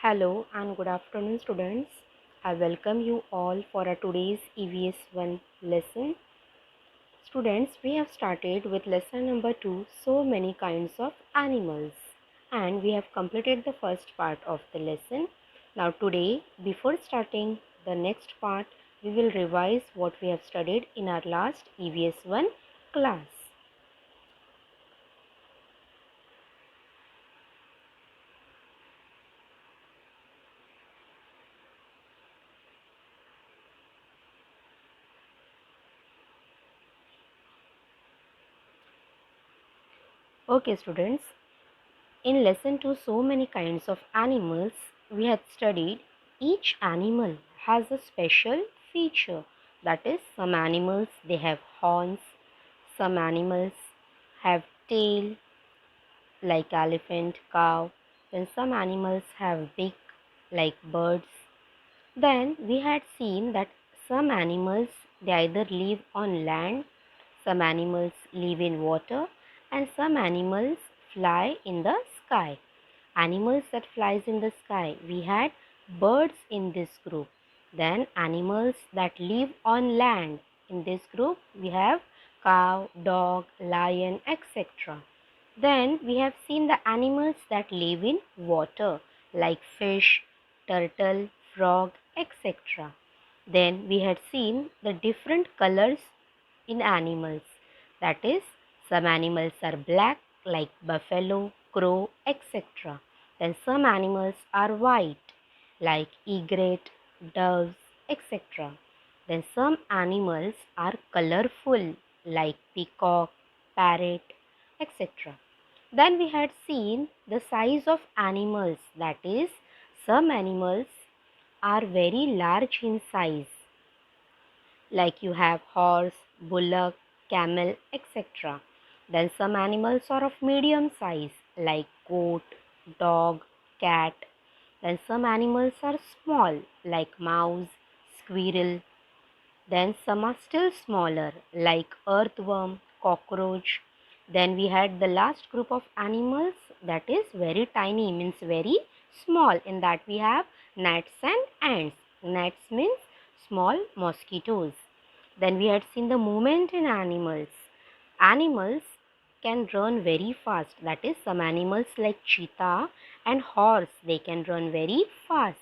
Hello and good afternoon, students. I welcome you all for our today's EVS 1 lesson. Students, we have started with lesson number 2, so many kinds of animals, and we have completed the first part of the lesson. Now today, before starting the next part, we will revise what we have studied in our last EVS 1 class. Okay, students, in lesson 2, so many kinds of animals, we had studied each animal has a special feature. That is, some animals they have horns, some animals have tail like elephant, cow, then some animals have beak like birds. Then we had seen that some animals they either live on land, some animals live in water, and some animals fly in the sky. Animals that flies in the sky, we had birds in this group. Then animals that live on land, in this group we have cow, dog, lion, etc. Then we have seen the animals that live in water like fish, turtle, frog, etc. Then we had seen the different colors in animals. That is, some animals are black like buffalo, crow, etc. Then some animals are white like egret, doves, etc. Then some animals are colorful like peacock, parrot, etc. Then we had seen the size of animals, that is, some animals are very large in size, like you have horse, bullock, camel, etc. Then some animals are of medium size, like goat, dog, cat. Then some animals are small, like mouse, squirrel. Then some are still smaller, like earthworm, cockroach. Then we had the last group of animals that is very tiny, means very small. In that we have gnats and ants. Gnats means small mosquitoes. Then we had seen the movement in animals. Animals can run very fast. That is, some animals like cheetah and horse, they can run very fast.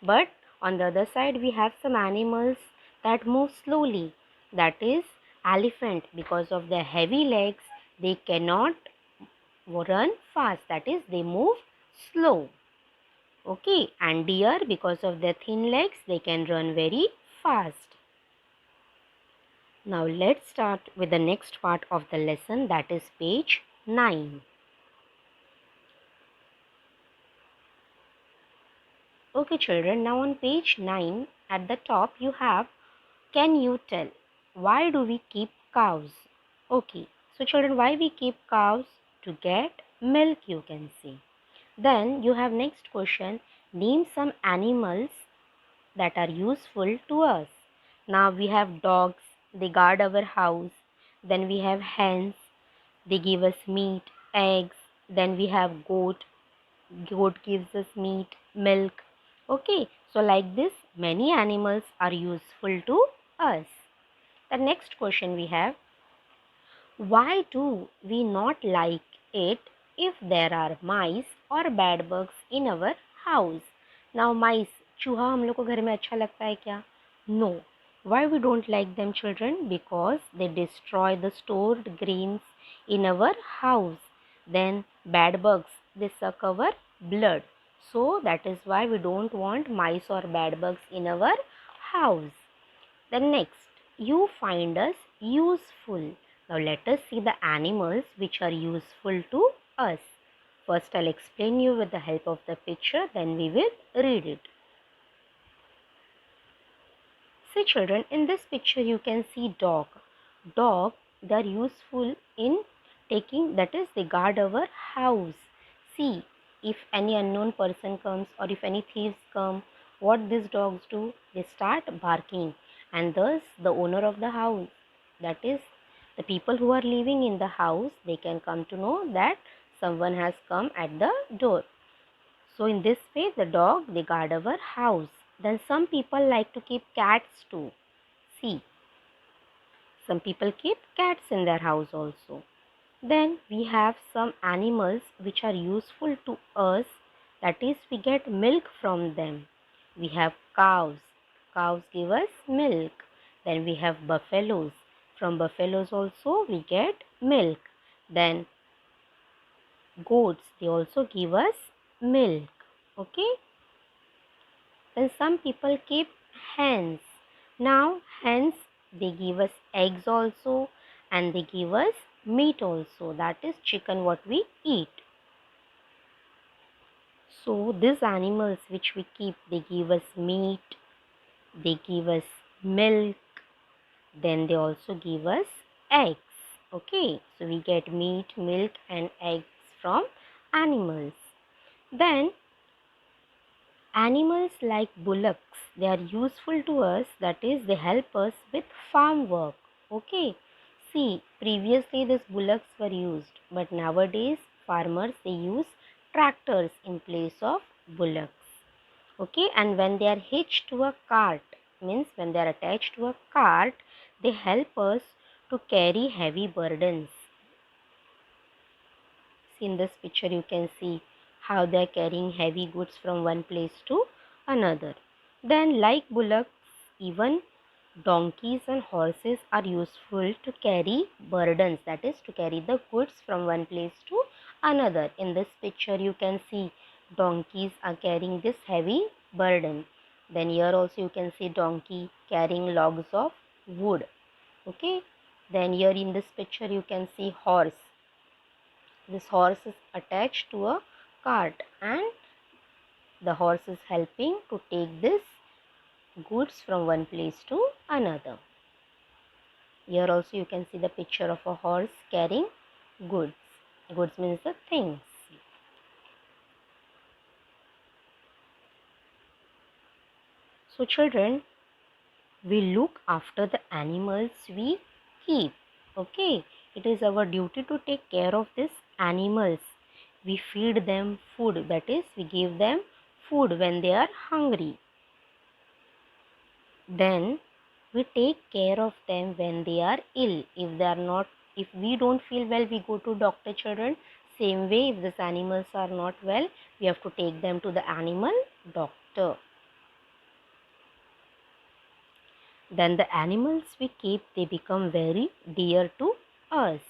But on the other side, we have some animals that move slowly. That is, elephant, because of their heavy legs, they cannot run fast. That is, they move slow. Okay, and deer, because of their thin legs, they can run very fast. Now let's start with the next part of the lesson, that is page 9. Okay children, now on page 9 at the top you have, can you tell why do we keep cows? Okay, so children, why we keep cows? To get milk, you can see. Then you have next question, name some animals that are useful to us. Now we have dogs, they guard our house. Then we have hens, they give us meat, eggs. Then we have goat, goat gives us meat, milk. Okay, so like this, many animals are useful to us. The next question we have, why do we not like it if there are mice or bed bugs in our house? Now mice, चूहा हम लोग को घर में अच्छा लगता है क्या? No. Why we don't like them children? Because they destroy the stored grains in our house. Then bed bugs, they suck our blood. So that is why we don't want mice or bed bugs in our house. Then next, you find us useful. Now let us see the animals which are useful to us. First I'll explain you with the help of the picture, then we will read it. See children, in this picture you can see dog. Dog, they are useful in taking, that is they guard our house. See, if any unknown person comes or if any thieves come, what these dogs do? They start barking, and thus the owner of the house, that is the people who are living in the house, they can come to know that someone has come at the door. So in this way, the dog, they guard our house. Then some people like to keep cats too. See, some people keep cats in their house also. Then we have some animals which are useful to us, that is, we get milk from them. We have cows. Cows give us milk. Then we have buffaloes. From buffaloes also we get milk. Then goats, they also give us milk. Okay. Then some people keep hens. Now hens, they give us eggs also, and they give us meat also, that is chicken what we eat. So these animals which we keep, they give us meat, they give us milk, then they also give us eggs. Okay, so we get meat, milk and eggs from animals. Then animals like bullocks, they are useful to us, that is, they help us with farm work. Okay, see, previously these bullocks were used, but nowadays farmers, they use tractors in place of bullocks. Okay, and when they are hitched to a cart, means when they are attached to a cart, they help us to carry heavy burdens. See, in this picture you can see how they are carrying heavy goods from one place to another. Then like bullocks, even donkeys and horses are useful to carry burdens, that is, to carry the goods from one place to another. In this picture you can see donkeys are carrying this heavy burden. Then here also you can see donkey carrying logs of wood. Okay, then here in this picture you can see horse. This horse is attached to a cart, and the horse is helping to take this goods from one place to another. Here also you can see the picture of a horse carrying goods. Goods means the things. So children, we look after the animals we keep. Okay, it is our duty to take care of these animals. We feed them food, that is, we give them food when they are hungry. Then we take care of them when they are ill. If they are not, if we don't feel well, we go to doctor. Children, same way, if these animals are not well, we have to take them to the animal doctor. Then the animals we keep, they become very dear to us.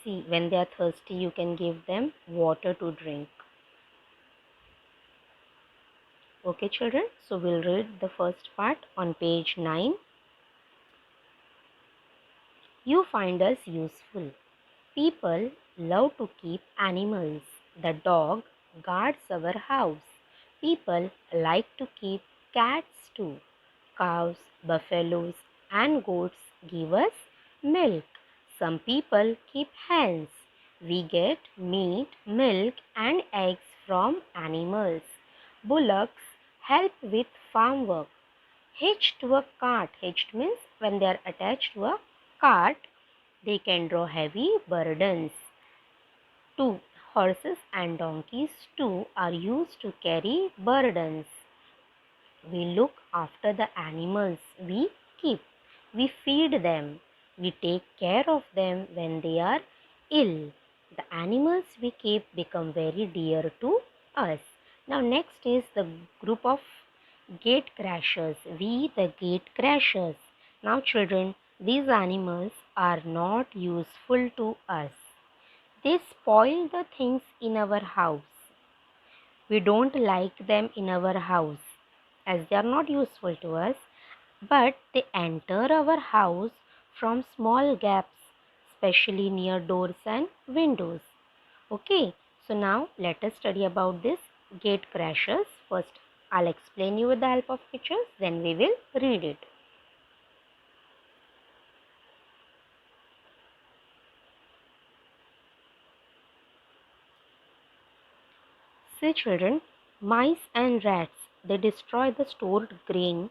See, when they are thirsty, you can give them water to drink. Okay children, so we'll read the first part on page 9. You find us useful. People love to keep animals. The dog guards our house. People like to keep cats too. Cows, buffaloes, and goats give us milk. Some people keep hens. We get meat, milk, and eggs from animals. Bullocks help with farm work. Hitched to a cart. Hitched means when they are attached to a cart, they can draw heavy burdens. 2. Horses and donkeys too are used to carry burdens. We look after the animals we keep. We feed them. We take care of them when they are ill. The animals we keep become very dear to us. Now next is the group of gate crashers. We, the gate crashers. Now children, these animals are not useful to us. They spoil the things in our house. We don't like them in our house as they are not useful to us, but they enter our house from small gaps, especially near doors and windows. Okay, so now let us study about this gate crashers. First, I'll explain you with the help of pictures, then we will read it. See children, mice and rats, they destroy the stored grain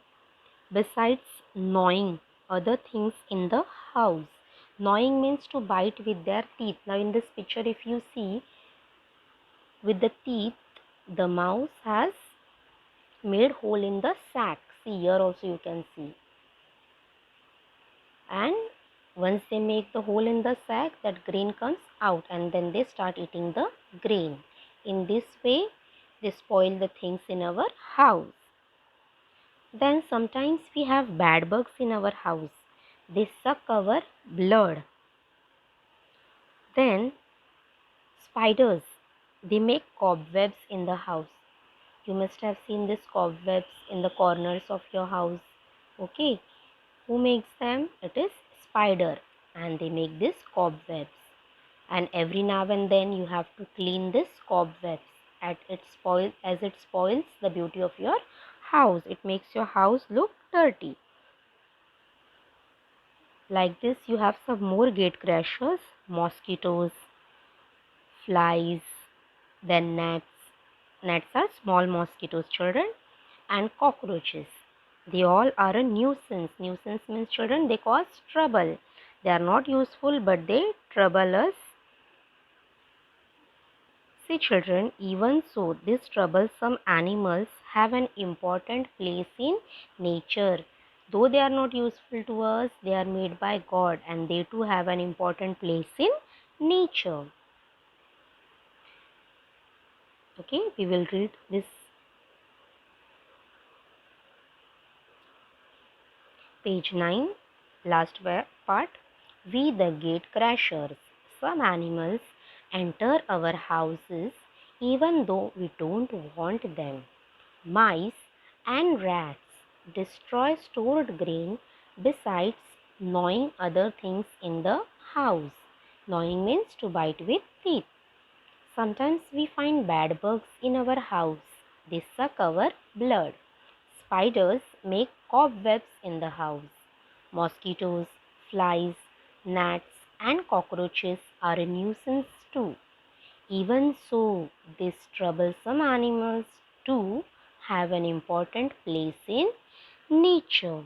besides gnawing other things in the house. Gnawing means to bite with their teeth. Now in this picture, if you see, with the teeth, the mouse has made hole in the sack. See, here also you can see. And once they make the hole in the sack, that grain comes out, and then they start eating the grain. In this way, they spoil the things in our house. Then sometimes we have bad bugs in our house. They suck our blood. Then spiders, they make cobwebs in the house. You must have seen these cobwebs in the corners of your house. Okay, who makes them? It is spider, and they make these cobwebs. And every now and then you have to clean this cobwebs as it spoils the beauty of your house. It makes your house look dirty. Like this, you have some more gate crashers: mosquitoes, flies, then gnats. Gnats are small mosquitoes, children, and cockroaches. They all are a nuisance. Nuisance means, children, they cause trouble. They are not useful, but they trouble us. See, children, even so, these troublesome animals have an important place in nature. Though they are not useful to us, they are made by God, and they too have an important place in nature. Okay, we will read this page 9, last part. We the gate crashers. Some animals enter our houses even though we don't want them. Mice and rats destroy stored grain besides gnawing other things in the house. Gnawing means to bite with teeth. Sometimes we find bad bugs in our house. They suck our blood. Spiders make cobwebs in the house. Mosquitoes, flies, gnats, and cockroaches are a nuisance too. Even so, these troublesome animals too have an important place in nature.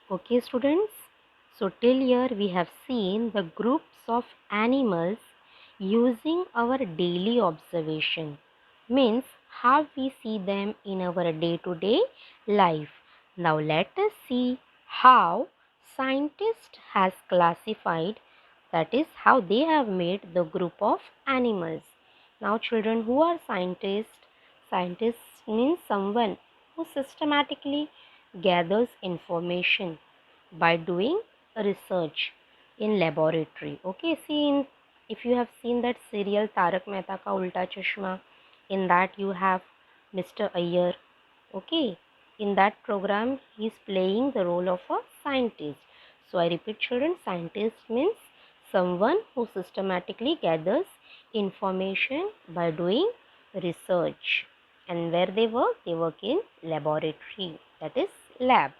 Okay, students. So, till here we have seen the groups of animals using our daily observation, means how we see them in our day to day life. Now, let us see how scientists has classified, that is how they have made the group of animals. Now, children, who are scientists? Scientists means someone who systematically gathers information by doing research in laboratory. Okay, see, if you have seen that serial Tarak Mehta Ka Ulta Chashma, in that you have Mr. Iyer. Okay, in that program he is playing the role of a scientist. So I repeat, children, scientist means someone who systematically gathers information by doing research. And where they work in laboratory, that is lab.